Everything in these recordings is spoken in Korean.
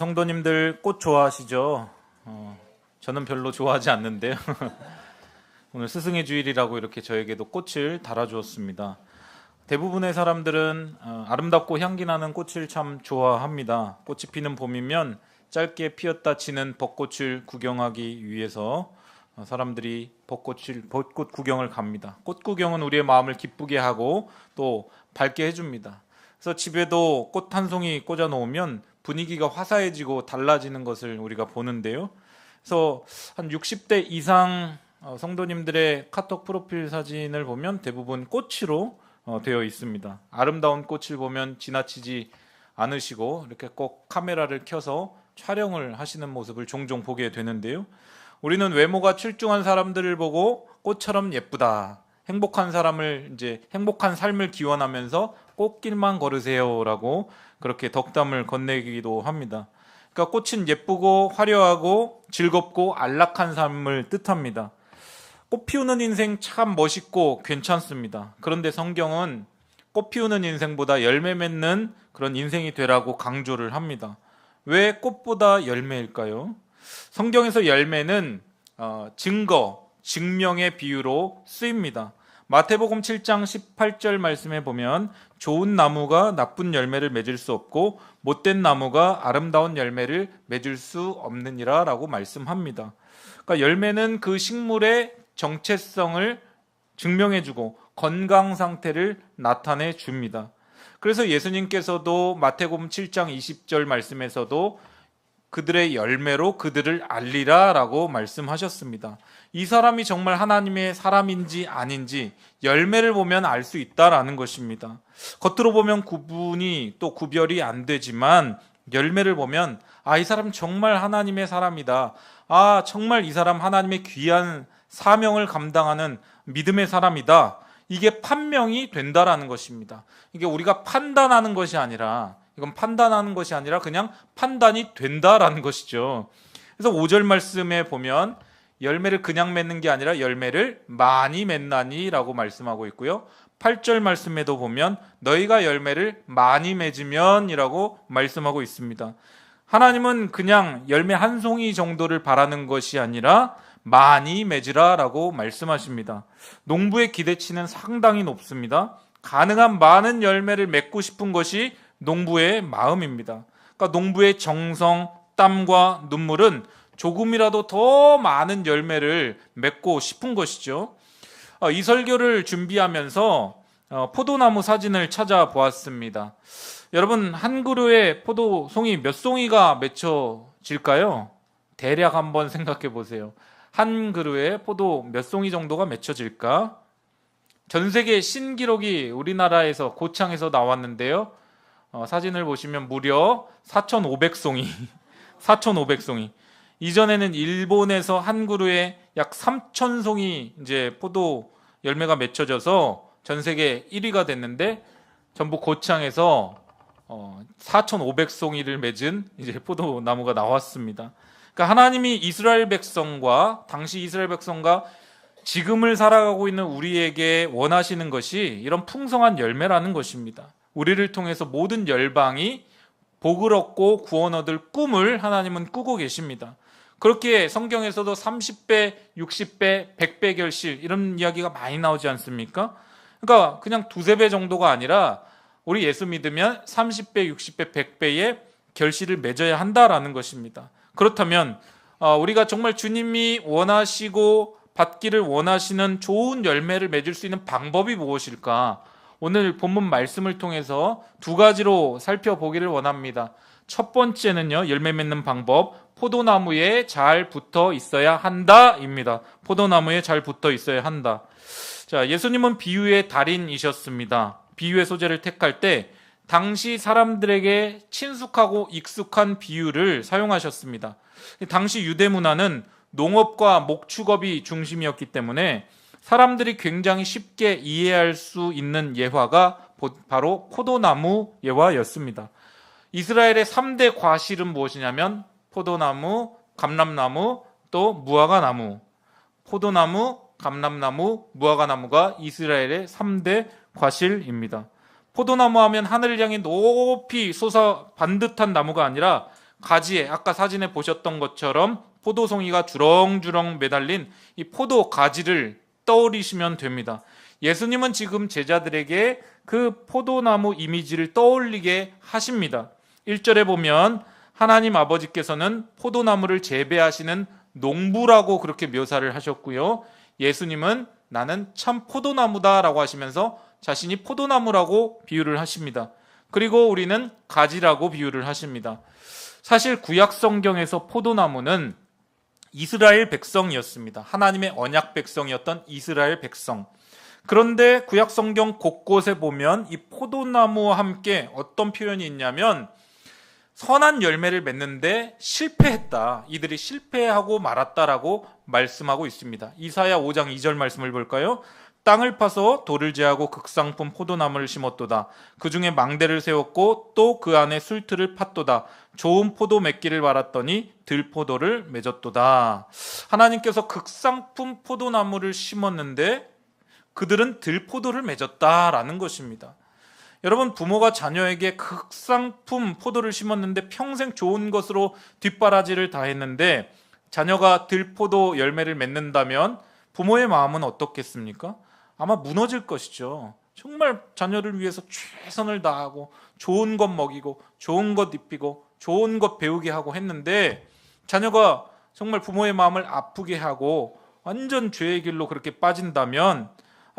성도님들 꽃 좋아하시죠? 저는 별로 좋아하지 않는데요. 오늘 스승의 주일이라고 이렇게 저에게도 꽃을 달아주었습니다. 대부분의 사람들은 아름답고 향기 나는 꽃을 참 좋아합니다. 꽃이 피는 봄이면 짧게 피었다 지는 벚꽃을 구경하기 위해서 사람들이 벚꽃 구경을 갑니다. 꽃 구경은 우리의 마음을 기쁘게 하고 또 밝게 해줍니다. 그래서 집에도 꽃 한 송이 꽂아 놓으면 분위기가 화사해지고 달라지는 것을 우리가 보는데요. 그래서 한 60대 이상 성도님들의 카톡 프로필 사진을 보면 대부분 꽃으로 되어 있습니다. 아름다운 꽃을 보면 지나치지 않으시고 이렇게 꼭 카메라를 켜서 촬영을 하시는 모습을 종종 보게 되는데요. 우리는 외모가 출중한 사람들을 보고 꽃처럼 예쁘다, 행복한 행복한 삶을 기원하면서 꽃길만 걸으세요라고 그렇게 덕담을 건네기도 합니다. 그러니까 꽃은 예쁘고 화려하고 즐겁고 안락한 삶을 뜻합니다. 꽃 피우는 인생 참 멋있고 괜찮습니다. 그런데 성경은 꽃 피우는 인생보다 열매 맺는 그런 인생이 되라고 강조를 합니다. 왜 꽃보다 열매일까요? 성경에서 열매는 증거, 증명의 비유로 쓰입니다. 마태복음 7장 18절 말씀에 보면 좋은 나무가 나쁜 열매를 맺을 수 없고 못된 나무가 아름다운 열매를 맺을 수 없느니라 라고 말씀합니다. 그러니까 열매는 그 식물의 정체성을 증명해주고 건강 상태를 나타내 줍니다. 그래서 예수님께서도 마태복음 7장 20절 말씀에서도 그들의 열매로 그들을 알리라 라고 말씀하셨습니다. 이 사람이 정말 하나님의 사람인지 아닌지 열매를 보면 알 수 있다라는 것입니다. 겉으로 보면 구별이 안 되지만 열매를 보면 이 사람 정말 하나님의 사람이다. 정말 이 사람 하나님의 귀한 사명을 감당하는 믿음의 사람이다. 이게 판명이 된다라는 것입니다. 이게 우리가 판단하는 것이 아니라 그냥 판단이 된다라는 것이죠. 그래서 5절 말씀에 보면 열매를 그냥 맺는 게 아니라 열매를 많이 맺나니 라고 말씀하고 있고요. 8절 말씀에도 보면 너희가 열매를 많이 맺으면 이라고 말씀하고 있습니다. 하나님은 그냥 열매 한 송이 정도를 바라는 것이 아니라 많이 맺으라 라고 말씀하십니다. 농부의 기대치는 상당히 높습니다. 가능한 많은 열매를 맺고 싶은 것이 농부의 마음입니다. 그러니까 농부의 정성, 땀과 눈물은 조금이라도 더 많은 열매를 맺고 싶은 것이죠. 이 설교를 준비하면서 포도나무 사진을 찾아보았습니다. 여러분, 한 그루에 포도송이 몇 송이가 맺혀질까요? 대략 한번 생각해 보세요. 한 그루에 포도 몇 송이 정도가 맺혀질까? 전 세계 신기록이 우리나라에서 고창에서 나왔는데요. 사진을 보시면 무려 4,500송이 4,500송이. 이전에는 일본에서 한 그루에 약 3,000송이 이제 포도 열매가 맺혀져서 전 세계 1위가 됐는데 전부 고창에서 4,500송이를 맺은 이제 포도나무가 나왔습니다. 그러니까 하나님이 당시 이스라엘 백성과 지금을 살아가고 있는 우리에게 원하시는 것이 이런 풍성한 열매라는 것입니다. 우리를 통해서 모든 열방이 복을 얻고 구원 얻을 꿈을 하나님은 꾸고 계십니다. 그렇게 성경에서도 30배, 60배, 100배 결실 이런 이야기가 많이 나오지 않습니까? 그러니까 그냥 두세 배 정도가 아니라 우리 예수 믿으면 30배, 60배, 100배의 결실을 맺어야 한다라는 것입니다. 그렇다면 우리가 정말 주님이 원하시고 받기를 원하시는 좋은 열매를 맺을 수 있는 방법이 무엇일까? 오늘 본문 말씀을 통해서 두 가지로 살펴보기를 원합니다. 첫 번째는요, 열매 맺는 방법, 포도나무에 잘 붙어 있어야 한다입니다. 포도나무에 잘 붙어 있어야 한다. 자, 예수님은 비유의 달인이셨습니다. 비유의 소재를 택할 때 당시 사람들에게 친숙하고 익숙한 비유를 사용하셨습니다. 당시 유대 문화는 농업과 목축업이 중심이었기 때문에 사람들이 굉장히 쉽게 이해할 수 있는 예화가 바로 포도나무 예화였습니다. 이스라엘의 3대 과실은 무엇이냐면 포도나무, 감람나무, 또 무화과나무. 포도나무, 감람나무, 무화과나무가 이스라엘의 3대 과실입니다. 포도나무 하면 하늘을 향해 높이 솟아 반듯한 나무가 아니라 가지에 아까 사진에 보셨던 것처럼 포도송이가 주렁주렁 매달린 이 포도 가지를 떠올리시면 됩니다. 예수님은 지금 제자들에게 그 포도나무 이미지를 떠올리게 하십니다. 1절에 보면 하나님 아버지께서는 포도나무를 재배하시는 농부라고 그렇게 묘사를 하셨고요. 예수님은 나는 참 포도나무다라고 하시면서 자신이 포도나무라고 비유를 하십니다. 그리고 우리는 가지라고 비유를 하십니다. 사실 구약 성경에서 포도나무는 이스라엘 백성이었습니다. 하나님의 언약 백성이었던 이스라엘 백성. 그런데 구약 성경 곳곳에 보면 이 포도나무와 함께 어떤 표현이 있냐면 선한 열매를 맺는데 실패했다. 이들이 실패하고 말았다라고 말씀하고 있습니다. 이사야 5장 2절 말씀을 볼까요? 땅을 파서 돌을 제하고 극상품 포도나무를 심었도다. 그 중에 망대를 세웠고 또 그 안에 술틀을 팠도다. 좋은 포도 맺기를 바랐더니 들포도를 맺었도다. 하나님께서 극상품 포도나무를 심었는데 그들은 들포도를 맺었다라는 것입니다. 여러분, 부모가 자녀에게 극상품 포도를 심었는데 평생 좋은 것으로 뒷바라지를 다 했는데 자녀가 들포도 열매를 맺는다면 부모의 마음은 어떻겠습니까? 아마 무너질 것이죠. 정말 자녀를 위해서 최선을 다하고 좋은 것 먹이고 좋은 것 입히고 좋은 것 배우게 하고 했는데 자녀가 정말 부모의 마음을 아프게 하고 완전 죄의 길로 그렇게 빠진다면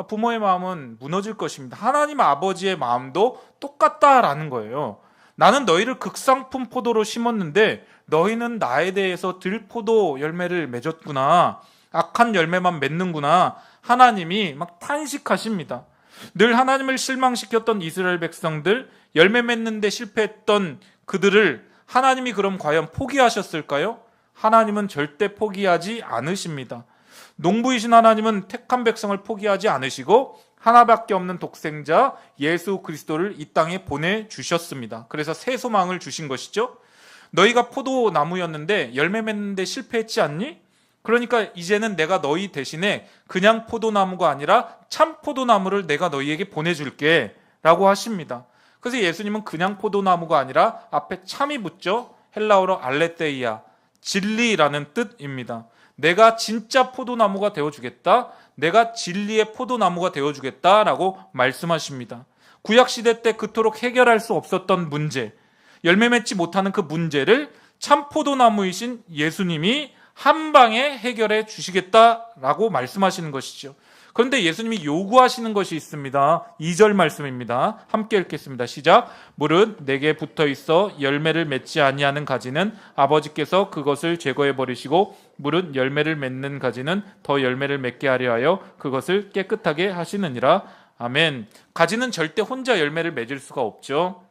부모의 마음은 무너질 것입니다. 하나님 아버지의 마음도 똑같다라는 거예요. 나는 너희를 극상품 포도로 심었는데 너희는 나에 대해서 들포도 열매를 맺었구나. 악한 열매만 맺는구나. 하나님이 막 탄식하십니다. 늘 하나님을 실망시켰던 이스라엘 백성들, 열매 맺는데 실패했던 그들을 하나님이 그럼 과연 포기하셨을까요? 하나님은 절대 포기하지 않으십니다. 농부이신 하나님은 택한 백성을 포기하지 않으시고 하나밖에 없는 독생자 예수 그리스도를 이 땅에 보내주셨습니다. 그래서 새 소망을 주신 것이죠. 너희가 포도나무였는데 열매 맺는데 실패했지 않니? 그러니까 이제는 내가 너희 대신에 그냥 포도나무가 아니라 참 포도나무를 내가 너희에게 보내줄게 라고 하십니다. 그래서 예수님은 그냥 포도나무가 아니라 앞에 참이 붙죠. 헬라어로 알레테이아, 진리라는 뜻입니다. 내가 진짜 포도나무가 되어주겠다. 내가 진리의 포도나무가 되어주겠다라고 말씀하십니다. 구약시대 때 그토록 해결할 수 없었던 문제, 열매 맺지 못하는 그 문제를 참 포도나무이신 예수님이 한 방에 해결해 주시겠다라고 말씀하시는 것이죠. 그런데 예수님이 요구하시는 것이 있습니다. 2절 말씀입니다. 함께 읽겠습니다. 시작. 무릇 내게 붙어 있어 열매를 맺지 아니하는 가지는 아버지께서 그것을 제거해 버리시고 무릇 열매를 맺는 가지는 더 열매를 맺게 하려 하여 그것을 깨끗하게 하시느니라. 아멘. 가지는 절대 혼자 열매를 맺을 수가 없죠.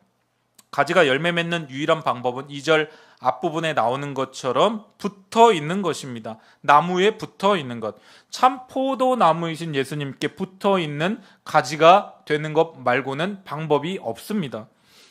가지가 열매 맺는 유일한 방법은 2절 앞부분에 나오는 것처럼 붙어 있는 것입니다. 나무에 붙어 있는 것. 참 포도나무이신 예수님께 붙어 있는 가지가 되는 것 말고는 방법이 없습니다.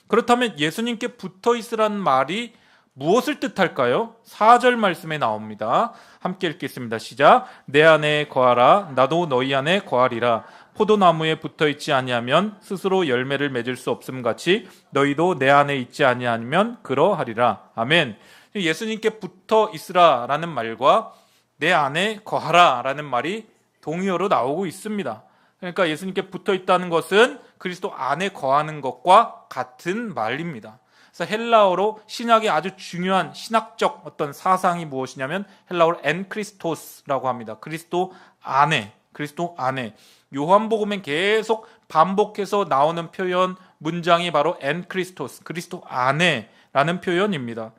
그렇다면 예수님께 붙어 있으라는 말이 무엇을 뜻할까요? 4절 말씀에 나옵니다. 함께 읽겠습니다. 시작. 내 안에 거하라. 나도 너희 안에 거하리라. 포도나무에 붙어 있지 아니하면 스스로 열매를 맺을 수 없음 같이 너희도 내 안에 있지 아니하면 그러하리라. 아멘. 예수님께 붙어 있으라라는 말과 내 안에 거하라라는 말이 동의어로 나오고 있습니다. 그러니까 예수님께 붙어 있다는 것은 그리스도 안에 거하는 것과 같은 말입니다. 그래서 헬라어로 신약의 아주 중요한 신학적 어떤 사상이 무엇이냐면 헬라어로 엔크리스토스라고 합니다. 그리스도 안에, 그리스도 안에. 요한복음엔 계속 반복해서 나오는 표현 문장이 바로 엔크리스토스, 그리스도 안에라는 표현입니다.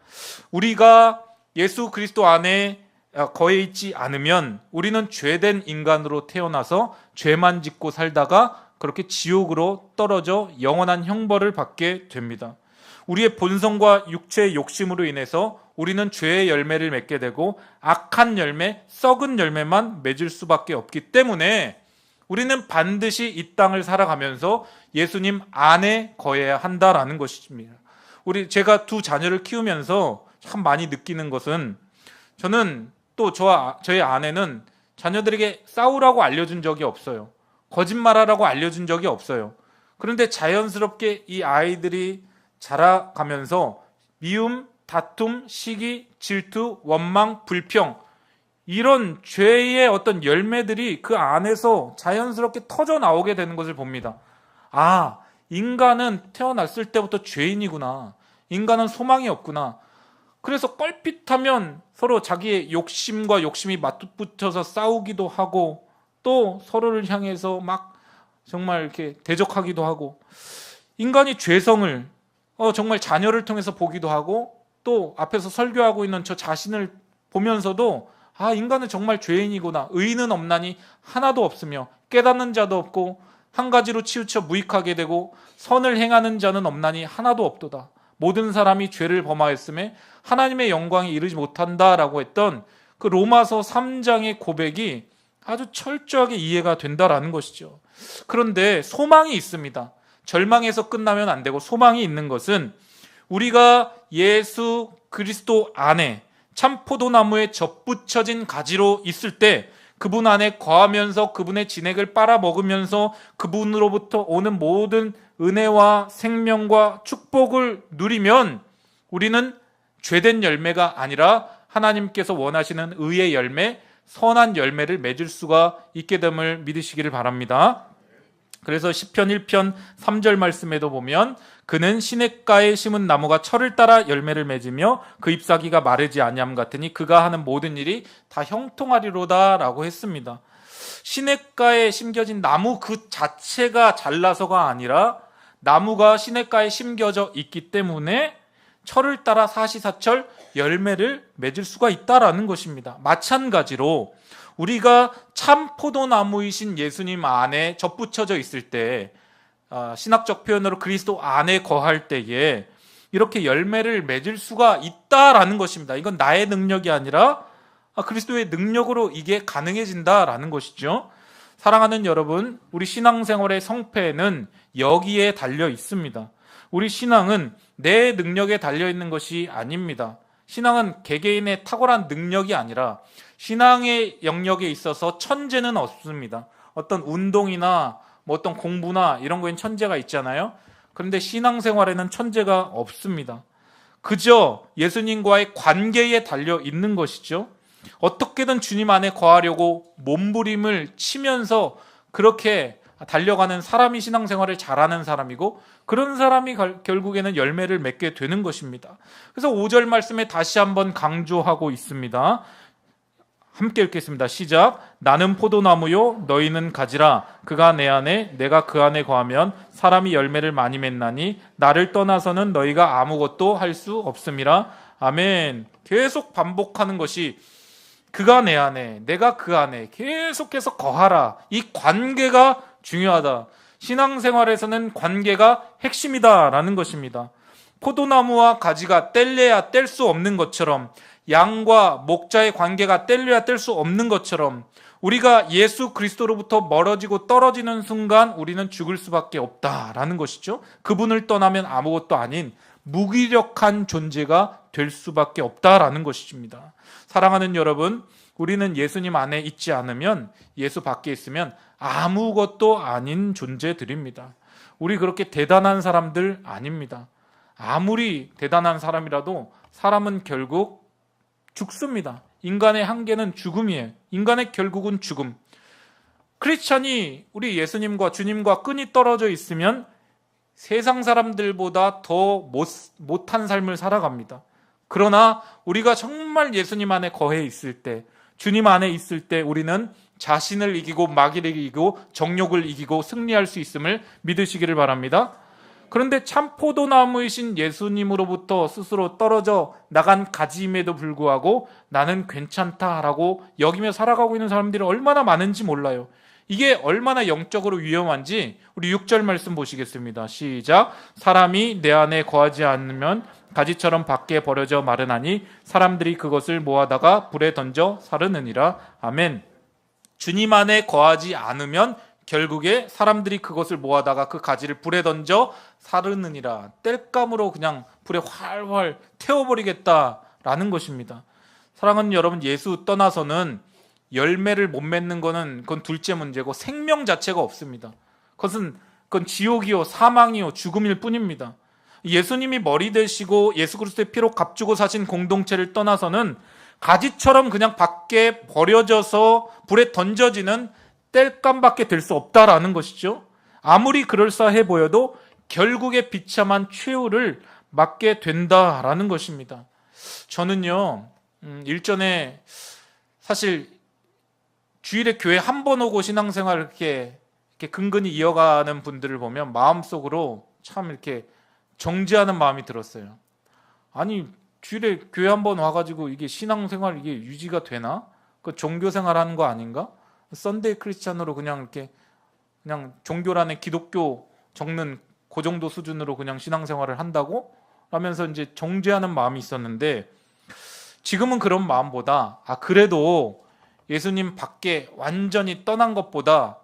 우리가 예수 그리스도 안에 거해 있지 않으면 우리는 죄된 인간으로 태어나서 죄만 짓고 살다가 그렇게 지옥으로 떨어져 영원한 형벌을 받게 됩니다. 우리의 본성과 육체의 욕심으로 인해서 우리는 죄의 열매를 맺게 되고 악한 열매, 썩은 열매만 맺을 수밖에 없기 때문에 우리는 반드시 이 땅을 살아가면서 예수님 안에 거해야 한다라는 것입니다. 제가 두 자녀를 키우면서 참 많이 느끼는 것은 저는 또 저의 아내는 자녀들에게 싸우라고 알려준 적이 없어요. 거짓말하라고 알려준 적이 없어요. 그런데 자연스럽게 이 아이들이 자라가면서 미움, 다툼, 시기, 질투, 원망, 불평, 이런 죄의 어떤 열매들이 그 안에서 자연스럽게 터져 나오게 되는 것을 봅니다. 아, 인간은 태어났을 때부터 죄인이구나. 인간은 소망이 없구나. 그래서 껄핏하면 서로 자기의 욕심과 욕심이 맞붙어서 싸우기도 하고, 또 서로를 향해서 막 정말 이렇게 대적하기도 하고, 인간이 죄성을 정말 자녀를 통해서 보기도 하고, 또 앞에서 설교하고 있는 저 자신을 보면서도 아, 인간은 정말 죄인이구나. 의인은 없나니 하나도 없으며 깨닫는 자도 없고 한 가지로 치우쳐 무익하게 되고 선을 행하는 자는 없나니 하나도 없도다. 모든 사람이 죄를 범하였음에 하나님의 영광에 이르지 못한다라고 했던 그 로마서 3장의 고백이 아주 철저하게 이해가 된다라는 것이죠. 그런데 소망이 있습니다. 절망에서 끝나면 안 되고 소망이 있는 것은 우리가 예수 그리스도 안에 참 포도나무에 접붙여진 가지로 있을 때 그분 안에 거하면서 그분의 진액을 빨아먹으면서 그분으로부터 오는 모든 은혜와 생명과 축복을 누리면 우리는 죄된 열매가 아니라 하나님께서 원하시는 의의 열매, 선한 열매를 맺을 수가 있게 됨을 믿으시기를 바랍니다. 그래서 시편 1편 3절 말씀에도 보면 그는 시냇가에 심은 나무가 철을 따라 열매를 맺으며 그 잎사귀가 마르지 아니함 같으니 그가 하는 모든 일이 다 형통하리로다 라고 했습니다. 시냇가에 심겨진 나무 그 자체가 잘나서가 아니라 나무가 시냇가에 심겨져 있기 때문에 철을 따라 사시사철 열매를 맺을 수가 있다라는 것입니다. 마찬가지로 우리가 참 포도나무이신 예수님 안에 접붙여져 있을 때, 신학적 표현으로 그리스도 안에 거할 때에 이렇게 열매를 맺을 수가 있다라는 것입니다. 이건 나의 능력이 아니라 그리스도의 능력으로 이게 가능해진다라는 것이죠. 사랑하는 여러분, 우리 신앙생활의 성패는 여기에 달려 있습니다. 우리 신앙은 내 능력에 달려 있는 것이 아닙니다. 신앙은 개개인의 탁월한 능력이 아니라 신앙의 영역에 있어서 천재는 없습니다. 어떤 운동이나 뭐 어떤 공부나 이런 거엔 천재가 있잖아요. 그런데 신앙생활에는 천재가 없습니다. 그저 예수님과의 관계에 달려 있는 것이죠. 어떻게든 주님 안에 거하려고 몸부림을 치면서 그렇게 달려가는 사람이 신앙생활을 잘하는 사람이고 그런 사람이 결국에는 열매를 맺게 되는 것입니다. 그래서 5절 말씀에 다시 한번 강조하고 있습니다. 함께 읽겠습니다. 시작. 나는 포도나무요 너희는 가지라. 그가 내 안에 내가 그 안에 거하면 사람이 열매를 많이 맺나니 나를 떠나서는 너희가 아무것도 할 수 없음이라. 아멘. 계속 반복하는 것이 그가 내 안에 내가 그 안에 계속해서 거하라. 이 관계가 중요하다. 신앙생활에서는 관계가 핵심이다라는 것입니다. 포도나무와 가지가 뗄래야 뗄 수 없는 것처럼 양과 목자의 관계가 뗄래야 뗄 수 없는 것처럼 우리가 예수 그리스도로부터 멀어지고 떨어지는 순간 우리는 죽을 수밖에 없다라는 것이죠. 그분을 떠나면 아무것도 아닌 무기력한 존재가 될 수밖에 없다라는 것입니다. 사랑하는 여러분, 우리는 예수님 안에 있지 않으면 예수 밖에 있으면 아무것도 아닌 존재들입니다. 우리 그렇게 대단한 사람들 아닙니다. 아무리 대단한 사람이라도 사람은 결국 죽습니다. 인간의 한계는 죽음이에요. 인간의 결국은 죽음. 크리스찬이 우리 예수님과 주님과 끈이 떨어져 있으면 세상 사람들보다 더 못한 삶을 살아갑니다. 그러나 우리가 정말 예수님 안에 거해 있을 때, 주님 안에 있을 때 우리는 자신을 이기고 마귀를 이기고 정욕을 이기고 승리할 수 있음을 믿으시기를 바랍니다. 그런데 참 포도나무이신 예수님으로부터 스스로 떨어져 나간 가지임에도 불구하고 나는 괜찮다라고 여기며 살아가고 있는 사람들이 얼마나 많은지 몰라요. 이게 얼마나 영적으로 위험한지 우리 6절 말씀 보시겠습니다. 시작. 사람이 내 안에 거하지 않으면 가지처럼 밖에 버려져 마르나니 사람들이 그것을 모아다가 불에 던져 사르느니라. 아멘. 주님 안에 거하지 않으면 결국에 사람들이 그것을 모아다가 그 가지를 불에 던져 사르느니라. 땔감으로 그냥 불에 활활 태워버리겠다라는 것입니다. 사랑하는 여러분, 예수 떠나서는 열매를 못 맺는 거는 그건 둘째 문제고 생명 자체가 없습니다. 그건 지옥이요 사망이요 죽음일 뿐입니다. 예수님이 머리 되시고 예수 그리스도의 피로 값주고 사신 공동체를 떠나서는 가지처럼 그냥 밖에 버려져서 불에 던져지는 땔감밖에 될 수 없다라는 것이죠. 아무리 그럴싸해 보여도 결국에 비참한 최후를 맞게 된다라는 것입니다. 저는요, 일전에 사실 주일에 교회 한 번 오고 신앙생활을 이렇게 근근히 이어가는 분들을 보면 마음속으로 참 이렇게 정죄하는 마음이 들었어요. 아니, 주일에 교회 한 번 와가지고 이게 신앙생활 이게 유지가 되나? 그 종교생활 하는 거 아닌가? 썬데이 크리스찬으로 그냥 이렇게 그냥 종교란에 기독교 적는 그 정도 수준으로 그냥 신앙생활을 한다고? 하면서 이제 정죄하는 마음이 있었는데 지금은 그런 마음보다 그래도 예수님 밖에 완전히 떠난 것보다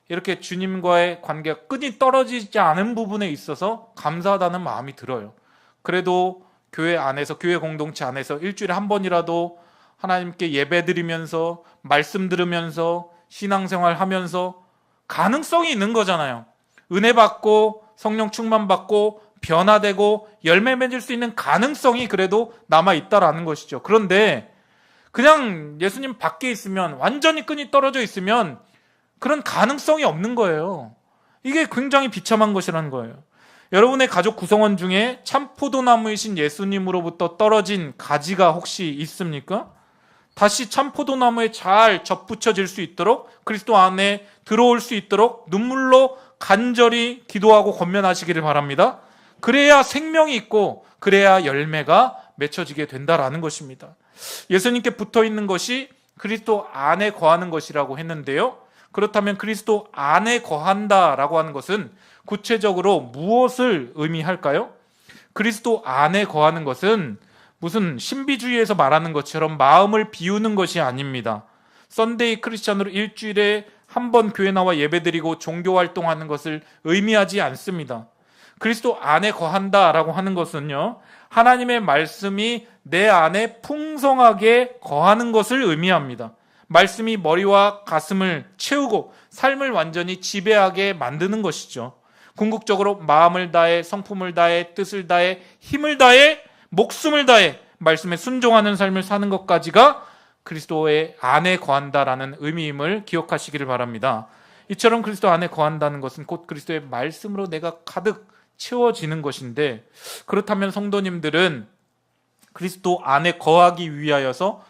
이렇게 주님과의 관계가 끈이 떨어지지 않은 부분에 있어서 감사하다는 마음이 들어요. 그래도 교회 안에서, 교회 공동체 안에서 일주일에 한 번이라도 하나님께 예배드리면서 말씀 들으면서 신앙생활 하면서 가능성이 있는 거잖아요. 은혜 받고 성령 충만 받고 변화되고 열매 맺을 수 있는 가능성이 그래도 남아있다라는 것이죠. 그런데 그냥 예수님 밖에 있으면, 완전히 끈이 떨어져 있으면 그런 가능성이 없는 거예요. 이게 굉장히 비참한 것이라는 거예요. 여러분의 가족 구성원 중에 참 포도나무이신 예수님으로부터 떨어진 가지가 혹시 있습니까? 다시 참 포도나무에 잘 접붙여질 수 있도록, 그리스도 안에 들어올 수 있도록 눈물로 간절히 기도하고 권면하시기를 바랍니다. 그래야 생명이 있고 그래야 열매가 맺혀지게 된다라는 것입니다. 예수님께 붙어있는 것이 그리스도 안에 거하는 것이라고 했는데요, 그렇다면 그리스도 안에 거한다라고 하는 것은 구체적으로 무엇을 의미할까요? 그리스도 안에 거하는 것은 무슨 신비주의에서 말하는 것처럼 마음을 비우는 것이 아닙니다. 썬데이 크리스찬으로 일주일에 한 번 교회 나와 예배드리고 종교활동하는 것을 의미하지 않습니다. 그리스도 안에 거한다라고 하는 것은요, 하나님의 말씀이 내 안에 풍성하게 거하는 것을 의미합니다. 말씀이 머리와 가슴을 채우고 삶을 완전히 지배하게 만드는 것이죠. 궁극적으로 마음을 다해, 성품을 다해, 뜻을 다해, 힘을 다해, 목숨을 다해 말씀에 순종하는 삶을 사는 것까지가 그리스도의 안에 거한다라는 의미임을 기억하시기를 바랍니다. 이처럼 그리스도 안에 거한다는 것은 곧 그리스도의 말씀으로 내가 가득 채워지는 것인데, 그렇다면 성도님들은 그리스도 안에 거하기 위하여서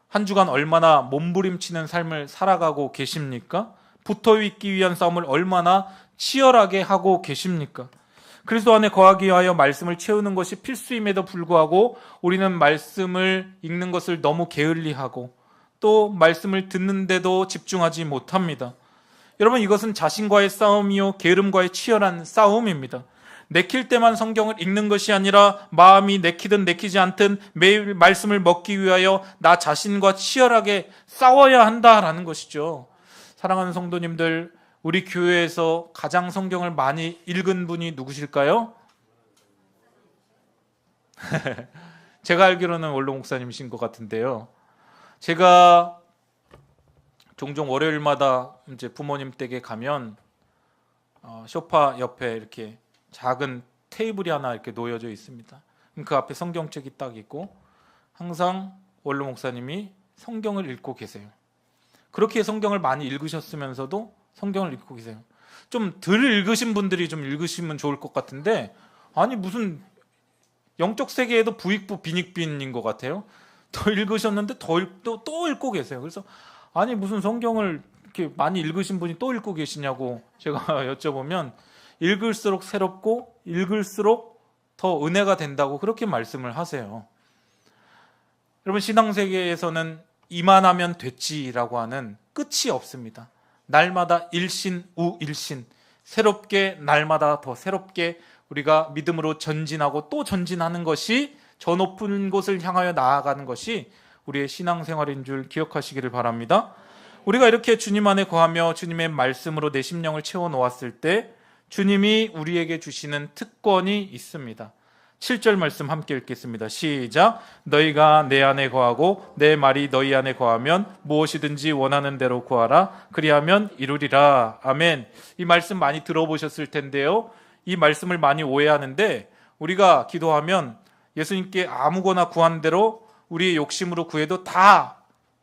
한 주간 얼마나 몸부림치는 삶을 살아가고 계십니까? 붙어있기 위한 싸움을 얼마나 치열하게 하고 계십니까? 그리스도 안에 거하기 위하여 말씀을 채우는 것이 필수임에도 불구하고 우리는 말씀을 읽는 것을 너무 게을리하고 또 말씀을 듣는데도 집중하지 못합니다. 여러분, 이것은 자신과의 싸움이요 게으름과의 치열한 싸움입니다. 내킬 때만 성경을 읽는 것이 아니라 마음이 내키든 내키지 않든 매일 말씀을 먹기 위하여 나 자신과 치열하게 싸워야 한다라는 것이죠. 사랑하는 성도님들, 우리 교회에서 가장 성경을 많이 읽은 분이 누구실까요? 제가 알기로는 원로 목사님이신 것 같은데요. 제가 종종 월요일마다 이제 부모님 댁에 가면 소파 옆에 이렇게 작은 테이블이 하나 이렇게 놓여져 있습니다. 그 앞에 성경책이 딱 있고 항상 원로 목사님이 성경을 읽고 계세요. 그렇게 성경을 많이 읽으셨으면서도 성경을 읽고 계세요. 좀 덜 읽으신 분들이 좀 읽으시면 좋을 것 같은데, 아니 무슨 영적 세계에도 부익부 빈익빈인 것 같아요. 더 읽으셨는데 또 읽고 계세요. 그래서 아니 무슨 성경을 이렇게 많이 읽으신 분이 또 읽고 계시냐고 제가 여쭤보면 읽을수록 새롭고 읽을수록 더 은혜가 된다고 그렇게 말씀을 하세요. 여러분, 신앙세계에서는 이만하면 됐지라고 하는 끝이 없습니다. 날마다 일신 우일신, 새롭게 날마다 더 새롭게 우리가 믿음으로 전진하고 또 전진하는 것이, 저 높은 곳을 향하여 나아가는 것이 우리의 신앙생활인 줄 기억하시기를 바랍니다. 우리가 이렇게 주님 안에 거하며 주님의 말씀으로 내 심령을 채워놓았을 때 주님이 우리에게 주시는 특권이 있습니다. 7절 말씀 함께 읽겠습니다. 시작. 너희가 내 안에 거하고 내 말이 너희 안에 거하면 무엇이든지 원하는 대로 구하라. 그리하면 이루리라. 아멘. 이 말씀 많이 들어보셨을 텐데요, 이 말씀을 많이 오해하는데 우리가 기도하면 예수님께 아무거나 구한 대로 우리의 욕심으로 구해도 다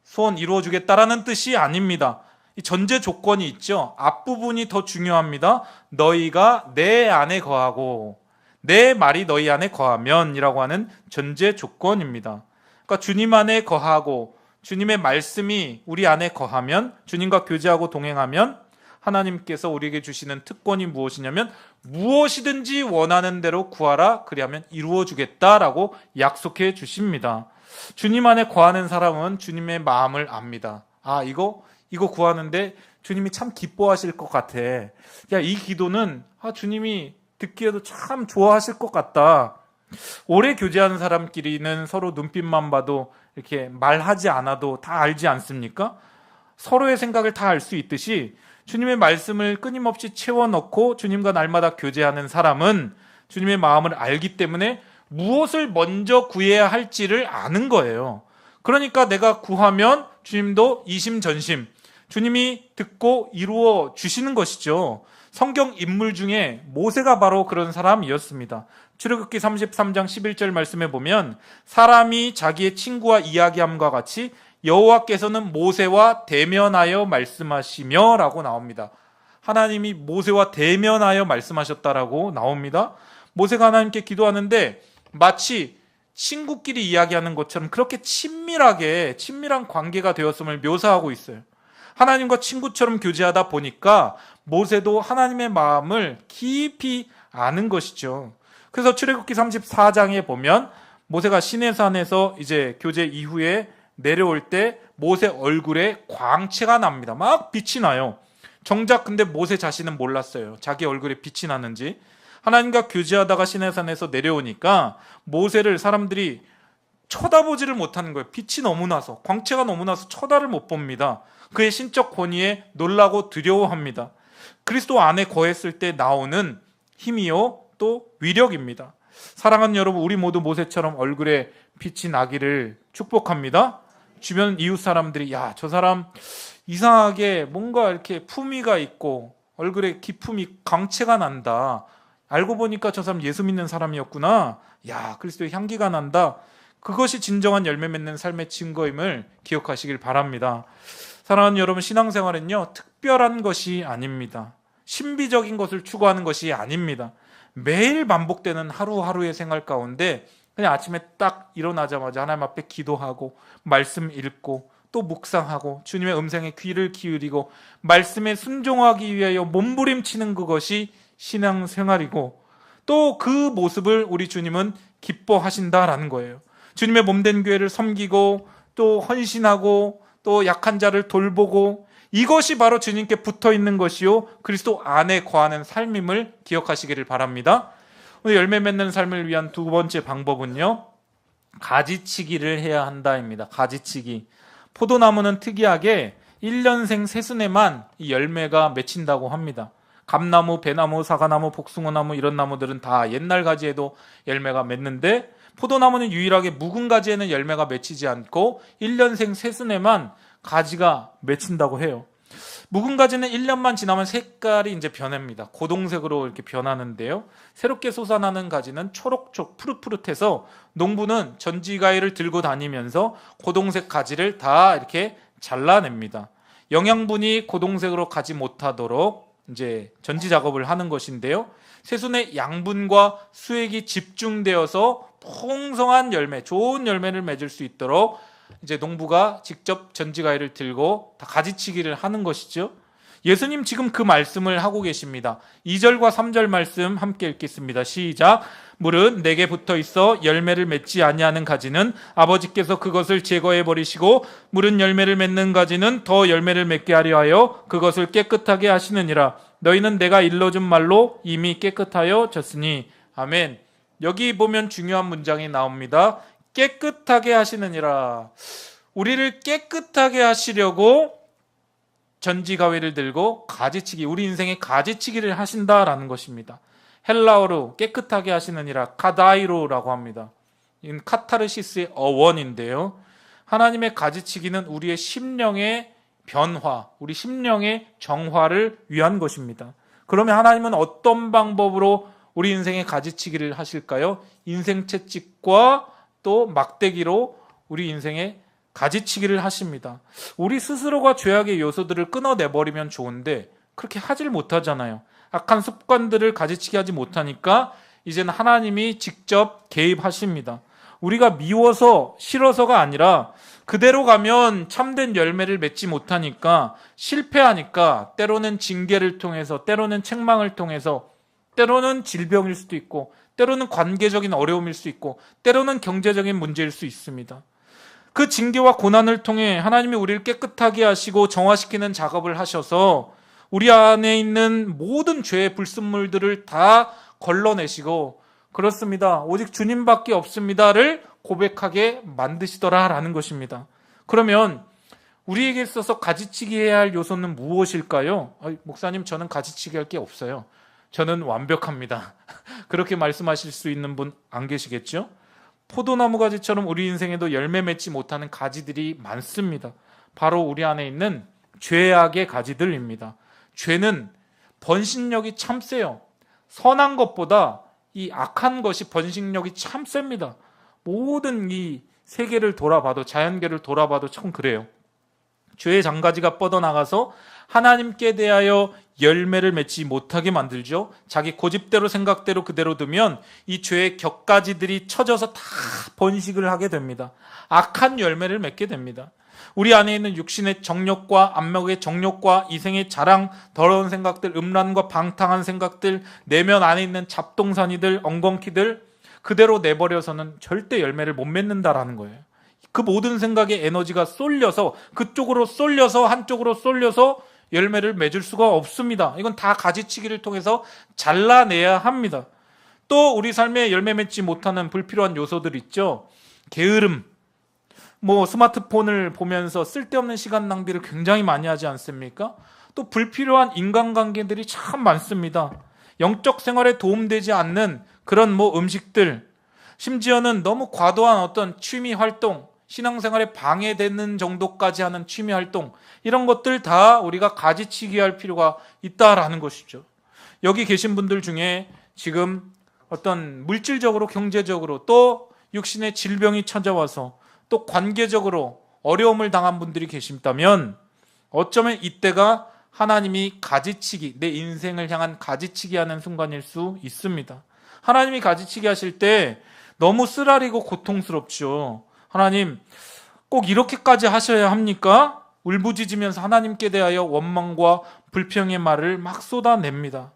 소원 이루어주겠다라는 뜻이 아닙니다. 이 전제 조건이 있죠. 앞부분이 더 중요합니다. 너희가 내 안에 거하고 내 말이 너희 안에 거하면 이라고 하는 전제 조건입니다. 그러니까 주님 안에 거하고 주님의 말씀이 우리 안에 거하면, 주님과 교제하고 동행하면 하나님께서 우리에게 주시는 특권이 무엇이냐면 무엇이든지 원하는 대로 구하라 그리하면 이루어 주겠다라고 약속해 주십니다. 주님 안에 거하는 사람은 주님의 마음을 압니다. 아, 이거 구하는데 주님이 참 기뻐하실 것 같아. 야, 이 기도는 주님이 듣기에도 참 좋아하실 것 같다. 오래 교제하는 사람끼리는 서로 눈빛만 봐도 이렇게 말하지 않아도 다 알지 않습니까? 서로의 생각을 다 알 수 있듯이 주님의 말씀을 끊임없이 채워넣고 주님과 날마다 교제하는 사람은 주님의 마음을 알기 때문에 무엇을 먼저 구해야 할지를 아는 거예요. 그러니까 내가 구하면 주님도 이심전심 주님이 듣고 이루어 주시는 것이죠. 성경 인물 중에 모세가 바로 그런 사람이었습니다. 출애굽기 33장 11절 말씀에 보면 사람이 자기의 친구와 이야기함과 같이 여호와께서는 모세와 대면하여 말씀하시며 라고 나옵니다. 하나님이 모세와 대면하여 말씀하셨다라고 나옵니다. 모세가 하나님께 기도하는데 마치 친구끼리 이야기하는 것처럼 그렇게 친밀한 관계가 되었음을 묘사하고 있어요. 하나님과 친구처럼 교제하다 보니까 모세도 하나님의 마음을 깊이 아는 것이죠. 그래서 출애굽기 34장에 보면 모세가 시내산에서 이제 교제 이후에 내려올 때 모세 얼굴에 광채가 납니다. 막 빛이 나요. 정작 근데 모세 자신은 몰랐어요. 자기 얼굴에 빛이 나는지. 하나님과 교제하다가 시내산에서 내려오니까 모세를 사람들이 쳐다보지를 못하는 거예요. 빛이 너무 나서, 광채가 너무 나서 쳐다를 못 봅니다. 그의 신적 권위에 놀라고 두려워합니다. 그리스도 안에 거했을 때 나오는 힘이요 또 위력입니다. 사랑하는 여러분, 우리 모두 모세처럼 얼굴에 빛이 나기를 축복합니다. 주변 이웃 사람들이 야, 저 사람 이상하게 뭔가 이렇게 품위가 있고 얼굴에 기품이 광채가 난다. 알고 보니까 저 사람 예수 믿는 사람이었구나. 야, 그리스도의 향기가 난다. 그것이 진정한 열매 맺는 삶의 증거임을 기억하시길 바랍니다. 사랑하는 여러분, 신앙생활은요 특별한 것이 아닙니다. 신비적인 것을 추구하는 것이 아닙니다. 매일 반복되는 하루하루의 생활 가운데 그냥 아침에 딱 일어나자마자 하나님 앞에 기도하고 말씀 읽고 또 묵상하고 주님의 음성에 귀를 기울이고 말씀에 순종하기 위하여 몸부림치는 그것이 신앙생활이고 또 그 모습을 우리 주님은 기뻐하신다라는 거예요. 주님의 몸된 교회를 섬기고 또 헌신하고 또 약한 자를 돌보고 이것이 바로 주님께 붙어있는 것이요 그리스도 안에 거하는 삶임을 기억하시기를 바랍니다. 오늘 열매 맺는 삶을 위한 두 번째 방법은요 가지치기를 해야 한다입니다. 가지치기. 포도나무는 특이하게 1년생 새순에만 이 열매가 맺힌다고 합니다. 감나무, 배나무, 사과나무, 복숭아나무 이런 나무들은 다 옛날 가지에도 열매가 맺는데 포도나무는 유일하게 묵은 가지에는 열매가 맺히지 않고 1년생 새순에만 가지가 맺힌다고 해요. 묵은 가지는 1년만 지나면 색깔이 이제 변합니다. 고동색으로 이렇게 변하는데요. 새롭게 솟아나는 가지는 초록초록 푸릇푸릇해서 농부는 전지가위를 들고 다니면서 고동색 가지를 다 이렇게 잘라냅니다. 영양분이 고동색으로 가지 못하도록 이제 전지 작업을 하는 것인데요. 새순의 양분과 수액이 집중되어서 풍성한 열매, 좋은 열매를 맺을 수 있도록 이제 농부가 직접 전지가위를 들고 다 가지치기를 하는 것이죠. 예수님 지금 그 말씀을 하고 계십니다. 2절과 3절 말씀 함께 읽겠습니다. 시작. 물은 내게 붙어 있어 열매를 맺지 아니하는 가지는 아버지께서 그것을 제거해 버리시고 물은 열매를 맺는 가지는 더 열매를 맺게 하려 하여 그것을 깨끗하게 하시느니라. 너희는 내가 일러준 말로 이미 깨끗하여 졌으니. 아멘. 여기 보면 중요한 문장이 나옵니다. 깨끗하게 하시느니라. 우리를 깨끗하게 하시려고 전지가위를 들고 가지치기, 우리 인생에 가지치기를 하신다라는 것입니다. 헬라어로 깨끗하게 하시느니라 카다이로라고 합니다. 이건 카타르시스의 어원인데요. 하나님의 가지치기는 우리의 심령의 변화, 우리 심령의 정화를 위한 것입니다. 그러면 하나님은 어떤 방법으로 우리 인생에 가지치기를 하실까요? 인생 채찍과 또 막대기로 우리 인생에 가지치기를 하십니다. 우리 스스로가 죄악의 요소들을 끊어내버리면 좋은데 그렇게 하질 못하잖아요. 악한 습관들을 가지치기 하지 못하니까 이제는 하나님이 직접 개입하십니다. 우리가 미워서 싫어서가 아니라 그대로 가면 참된 열매를 맺지 못하니까 실패하니까 때로는 징계를 통해서 때로는 책망을 통해서 때로는 질병일 수도 있고 때로는 관계적인 어려움일 수 있고 때로는 경제적인 문제일 수 있습니다. 그 징계와 고난을 통해 하나님이 우리를 깨끗하게 하시고 정화시키는 작업을 하셔서 우리 안에 있는 모든 죄의 불순물들을 다 걸러내시고 그렇습니다. 오직 주님밖에 없습니다를 고백하게 만드시더라라는 것입니다. 그러면 우리에게 있어서 가지치기 해야 할 요소는 무엇일까요? 목사님, 저는 가지치기 할 게 없어요. 저는 완벽합니다. 그렇게 말씀하실 수 있는 분 안 계시겠죠? 포도나무 가지처럼 우리 인생에도 열매 맺지 못하는 가지들이 많습니다. 바로 우리 안에 있는 죄악의 가지들입니다. 죄는 번식력이 참 세요. 선한 것보다 이 악한 것이 번식력이 참 셉니다. 모든 이 세계를 돌아봐도 자연계를 돌아봐도 참 그래요. 죄의 장가지가 뻗어나가서 하나님께 대하여 열매를 맺지 못하게 만들죠. 자기 고집대로 생각대로 그대로 두면 이 죄의 격가지들이 쳐져서 다 번식을 하게 됩니다. 악한 열매를 맺게 됩니다. 우리 안에 있는 육신의 정욕과 안목의 정욕과 이생의 자랑, 더러운 생각들, 음란과 방탕한 생각들, 내면 안에 있는 잡동사니들, 엉겅퀴들 그대로 내버려서는 절대 열매를 못 맺는다라는 거예요. 그 모든 생각의 에너지가 쏠려서 그쪽으로 쏠려서 한쪽으로 쏠려서 열매를 맺을 수가 없습니다. 이건 다 가지치기를 통해서 잘라내야 합니다. 또 우리 삶에 열매 맺지 못하는 불필요한 요소들 있죠. 게으름, 스마트폰을 보면서 쓸데없는 시간 낭비를 굉장히 많이 하지 않습니까? 또 불필요한 인간관계들이 참 많습니다. 영적 생활에 도움되지 않는 그런 음식들, 심지어는 너무 과도한 어떤 취미 활동, 신앙생활에 방해되는 정도까지 하는 취미 활동, 이런 것들 다 우리가 가지치기 할 필요가 있다라는 것이죠. 여기 계신 분들 중에 지금 어떤 물질적으로 경제적으로 또 육신의 질병이 찾아와서 또 관계적으로 어려움을 당한 분들이 계신다면 어쩌면 이때가 하나님이 가지치기, 내 인생을 향한 가지치기 하는 순간일 수 있습니다. 하나님이 가지치기 하실 때 너무 쓰라리고 고통스럽죠. 하나님 꼭 이렇게까지 하셔야 합니까? 울부짖으면서 하나님께 대하여 원망과 불평의 말을 막 쏟아냅니다.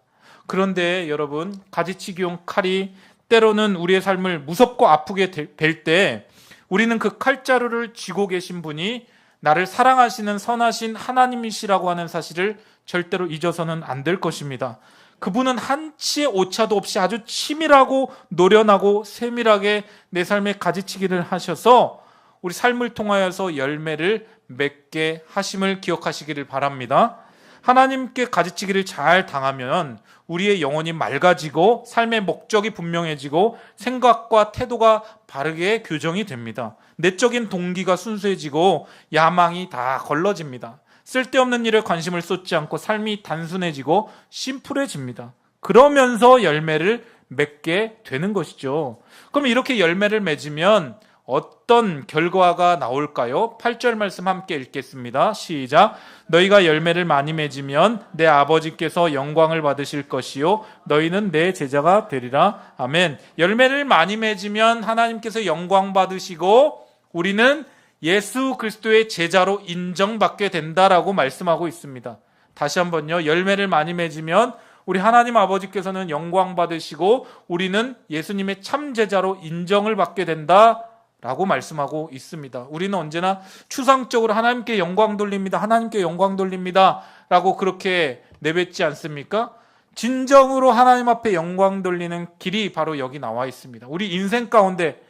그런데 여러분, 가지치기용 칼이 때로는 우리의 삶을 무섭고 아프게 될 때 우리는 그 칼자루를 쥐고 계신 분이 나를 사랑하시는 선하신 하나님이시라고 하는 사실을 절대로 잊어서는 안 될 것입니다. 그분은 한치의 오차도 없이 아주 치밀하고 노련하고 세밀하게 내 삶에 가지치기를 하셔서 우리 삶을 통하여서 열매를 맺게 하심을 기억하시기를 바랍니다. 하나님께 가지치기를 잘 당하면 우리의 영혼이 맑아지고 삶의 목적이 분명해지고 생각과 태도가 바르게 교정이 됩니다. 내적인 동기가 순수해지고 야망이 다 걸러집니다. 쓸데없는 일에 관심을 쏟지 않고 삶이 단순해지고 심플해집니다. 그러면서 열매를 맺게 되는 것이죠. 그럼 이렇게 열매를 맺으면 어떤 결과가 나올까요? 8절 말씀 함께 읽겠습니다. 시작. 너희가 열매를 많이 맺으면 내 아버지께서 영광을 받으실 것이요 너희는 내 제자가 되리라. 아멘. 열매를 많이 맺으면 하나님께서 영광 받으시고 우리는 예수 그리스도의 제자로 인정받게 된다라고 말씀하고 있습니다. 다시 한번요. 열매를 많이 맺으면 우리 하나님 아버지께서는 영광 받으시고 우리는 예수님의 참 제자로 인정을 받게 된다 라고 말씀하고 있습니다. 우리는 언제나 추상적으로 하나님께 영광 돌립니다. 하나님께 영광 돌립니다. 라고 그렇게 내뱉지 않습니까? 진정으로 하나님 앞에 영광 돌리는 길이 바로 여기 나와 있습니다. 우리 인생 가운데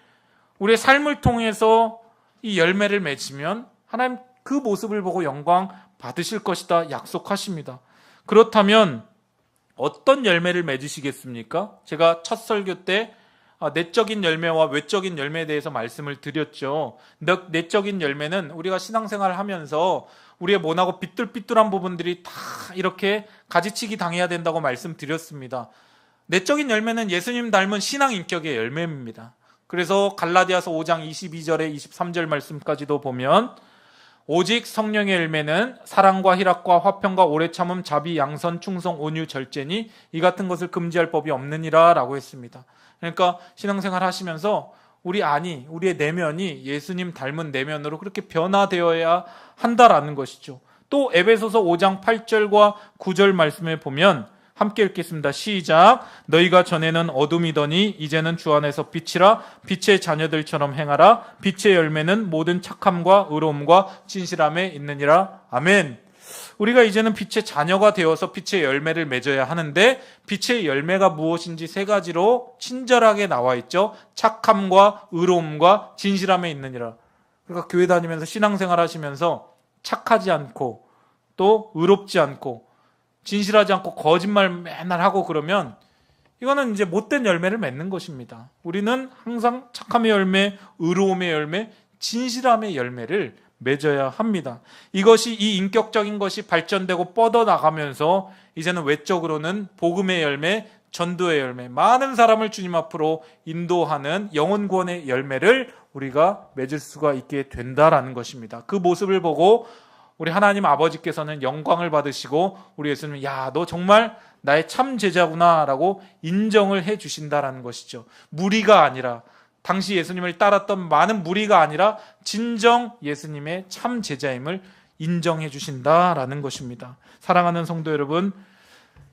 우리의 삶을 통해서 이 열매를 맺으면 하나님 그 모습을 보고 영광 받으실 것이다 약속하십니다. 그렇다면 어떤 열매를 맺으시겠습니까? 제가 첫 설교 때 내적인 열매와 외적인 열매에 대해서 말씀을 드렸죠. 내적인 열매는 우리가 신앙생활을 하면서 우리의 모나고 삐뚤삐뚤한 부분들이 다 이렇게 가지치기 당해야 된다고 말씀드렸습니다. 내적인 열매는 예수님 닮은 신앙 인격의 열매입니다. 그래서 갈라디아서 5장 22절에 23절 말씀까지도 보면 오직 성령의 열매는 사랑과 희락과 화평과 오래 참음 자비 양선 충성 온유 절제니 이 같은 것을 금지할 법이 없느니라 라고 했습니다. 그러니까 신앙생활 하시면서 우리의 내면이 예수님 닮은 내면으로 그렇게 변화되어야 한다라는 것이죠. 또 에베소서 5장 8절과 9절 말씀에 보면 함께 읽겠습니다. 시작. 너희가 전에는 어둠이더니 이제는 주 안에서 빛이라. 빛의 자녀들처럼 행하라. 빛의 열매는 모든 착함과 의로움과 진실함에 있느니라. 아멘. 우리가 이제는 빛의 자녀가 되어서 빛의 열매를 맺어야 하는데 빛의 열매가 무엇인지 세 가지로 친절하게 나와 있죠. 착함과 의로움과 진실함에 있느니라. 그러니까 교회 다니면서 신앙생활 하시면서 착하지 않고 또 의롭지 않고 진실하지 않고 거짓말 맨날 하고 그러면 이거는 이제 못된 열매를 맺는 것입니다. 우리는 항상 착함의 열매, 의로움의 열매, 진실함의 열매를 맺어야 합니다. 이 인격적인 것이 발전되고 뻗어나가면서 이제는 외적으로는 복음의 열매, 전도의 열매, 많은 사람을 주님 앞으로 인도하는 영혼 구원의 열매를 우리가 맺을 수가 있게 된다라는 것입니다. 그 모습을 보고 우리 하나님 아버지께서는 영광을 받으시고 우리 예수님은 야, 너 정말 나의 참 제자구나 라고 인정을 해 주신다라는 것이죠. 무리가 아니라 당시 예수님을 따랐던 많은 무리가 아니라 진정 예수님의 참 제자임을 인정해 주신다라는 것입니다. 사랑하는 성도 여러분,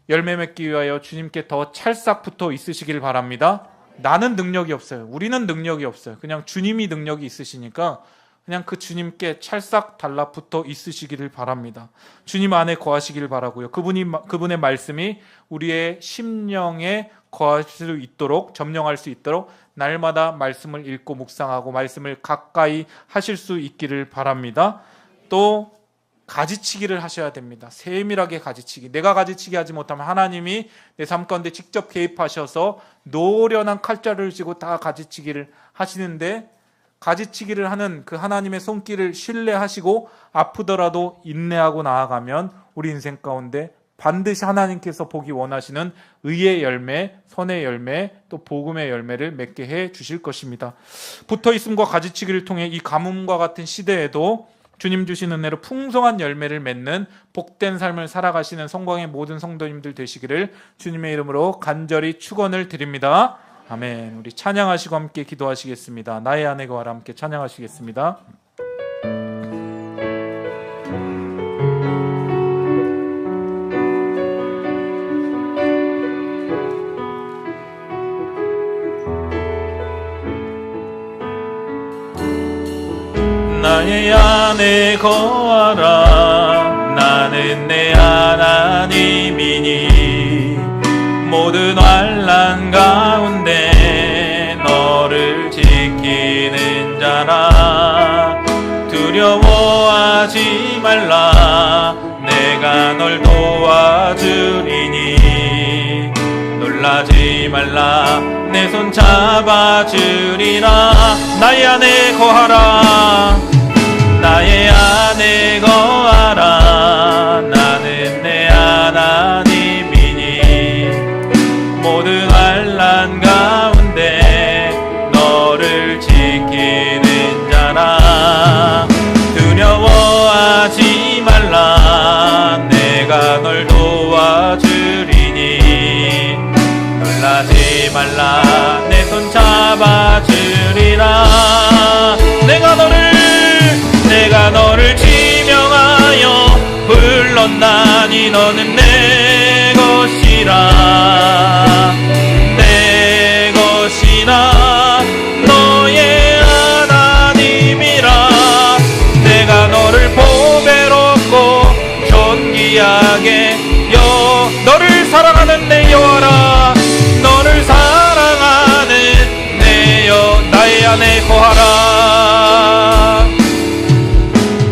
열매 맺기 위하여 주님께 더 찰싹 붙어 있으시길 바랍니다. 나는 능력이 없어요. 우리는 능력이 없어요. 그냥 주님이 능력이 있으시니까 그냥 그 주님께 찰싹 달라붙어 있으시기를 바랍니다. 주님 안에 거하시길 바라고요. 그분의 말씀이 우리의 심령에 거할 수 있도록, 점령할 수 있도록 날마다 말씀을 읽고 묵상하고 말씀을 가까이 하실 수 있기를 바랍니다. 또 가지치기를 하셔야 됩니다. 세밀하게 가지치기. 내가 가지치기 하지 못하면 하나님이 내 삶 가운데 직접 개입하셔서 노련한 칼자루를 쥐고 다 가지치기를 하시는데 가지치기를 하는 그 하나님의 손길을 신뢰하시고 아프더라도 인내하고 나아가면 우리 인생 가운데 반드시 하나님께서 보기 원하시는 의의 열매, 선의 열매, 또 복음의 열매를 맺게 해 주실 것입니다. 붙어있음과 가지치기를 통해 이 가뭄과 같은 시대에도 주님 주신 은혜로 풍성한 열매를 맺는 복된 삶을 살아가시는 성광의 모든 성도님들 되시기를 주님의 이름으로 간절히 축원을 드립니다. 아멘. 우리 찬양하시고 함께 기도하시겠습니다. 나의 안에 거하라 함께 찬양하시겠습니다. 나의 안에 거하라. 나는 내 하나님이니 모든 환난 가운데 너를 지키는 자라. 두려워하지 말라. 내가 널 도와주리니 놀라지 말라. 내 손 잡아주리라. 나의 안에 거하라. 나의 안에 거하라. 나는 내 하나님이니 모든 환난 가운데 너를 지키는 자라. 두려워하지 말라. 내가 널 도와주리니 놀라지 말라. 내 손 잡아주리라. 내가 너를 지명하여 불렀나니 너는 내 것이라. 내 것이라. 너의 하나님이라. 내가 너를 보배롭고 존귀하게 너를 사랑하는 내 여호와라. 너를 사랑하는 내 나의 안에 거하라.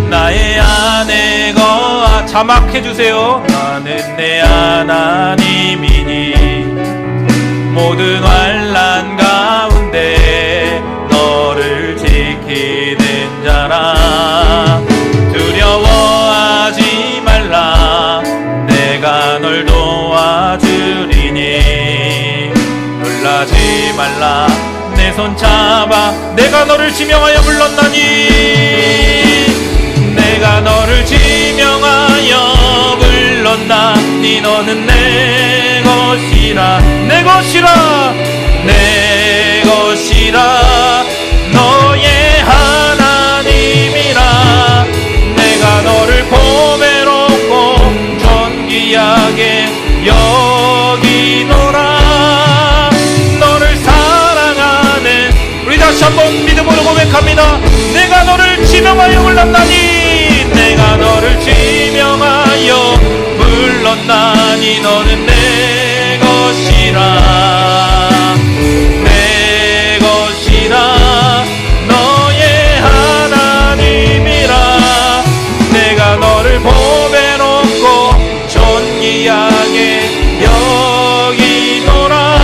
나의 안에 거하. 자막해주세요. 나는 내 하나님이니 모든 환난 가운데 너를 지키는 자라. 두려워하지 말라. 내가 널 도와주리니 내 손 잡아 내가 너를 지명하여 불렀나니 내가 너를 지명하여 불렀나니 너는 내 것이라 내 것이라 내 것이라 너의 하나님이라 내가 너를 보배롭고 존귀하게 여기노라 너를 사랑하는 우리 다시 한번 믿음으로 고백합니다. 내가 너를 지명하여 불렀나니 내가 너를 지명하여 불렀나니 너는 내 것이라 내 것이라 너의 하나님이라 내가 너를 보배롭고 존귀하게 여기노라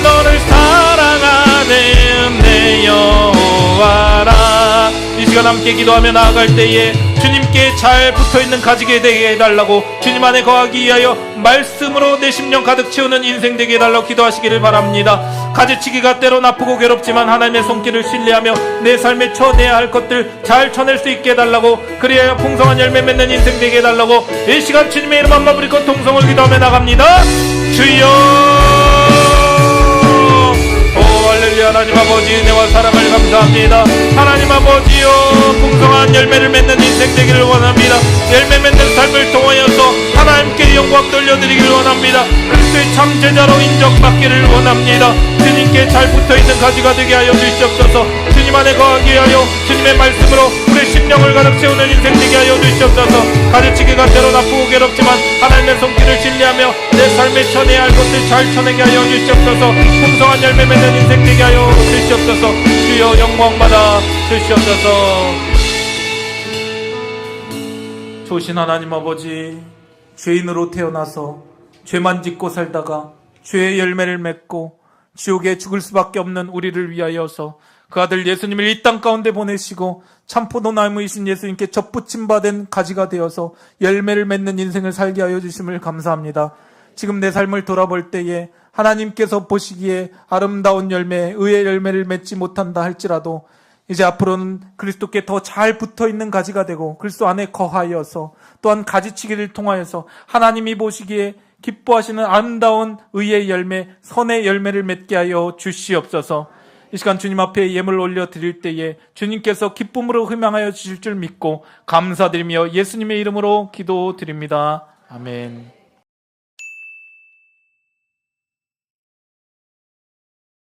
너를 사랑하는 내 여호와라. 이 시간 함께 기도하며 나아갈 때에 주님께 잘 붙어있는 가지게 되게 해달라고 주님 안에 거하기 위하여 말씀으로 내 심령 가득 채우는 인생 되게 해달라고 기도하시기를 바랍니다. 가지치기가 때론 아프고 괴롭지만 하나님의 손길을 신뢰하며 내 삶에 쳐내야 할 것들 잘 쳐낼 수 있게 해달라고 그리하여 풍성한 열매 맺는 인생 되게 해달라고 이 시간 주님의 이름 한번 부리고 통성을 기도하며 나갑니다. 주여 할렐루야. 하나님 아버지 은혜와 사랑을 감사합니다. 하나님 아버지요 풍성한 열매를 맺는 인생 되기를 원합니다. 열매 맺는 삶을 통하여서 하나님께 영광 돌려드리기를 원합니다. 그리스도의 참 제자로 인정받기를 원합니다. 주님께 잘 붙어있는 가지가 되게 하여 주시옵소서. 주님 안에 거하기 위하여 주님의 말씀으로 우리 심령을 가득 채우는 인생 되게 하여 주시옵소서. 가르치기가 때론 아프고 괴롭지만 하나님의 손길을 신뢰하며 내 삶에 쳐내야 할 것을 잘 쳐내게 하여 주시옵소서. 풍성한 열매 맺는 인생 되게 하여 주시옵소서. 주여 영광받아 주시옵소서. 좋으신 하나님 아버지 죄인으로 태어나서 죄만 짓고 살다가 죄의 열매를 맺고 지옥에 죽을 수밖에 없는 우리를 위하여서 그 아들 예수님을 이 땅 가운데 보내시고 참포도나무이신 예수님께 접붙임 받은 가지가 되어서 열매를 맺는 인생을 살게 하여 주심을 감사합니다. 지금 내 삶을 돌아볼 때에 하나님께서 보시기에 아름다운 열매, 의의 열매를 맺지 못한다 할지라도 이제 앞으로는 그리스도께 더 잘 붙어있는 가지가 되고 그리스도 안에 거하여서 또한 가지치기를 통하여서 하나님이 보시기에 기뻐하시는 아름다운 의의 열매, 선의 열매를 맺게 하여 주시옵소서. 이 시간 주님 앞에 예물 올려드릴 때에 주님께서 기쁨으로 흠양하여 주실 줄 믿고 감사드리며 예수님의 이름으로 기도드립니다. 아멘.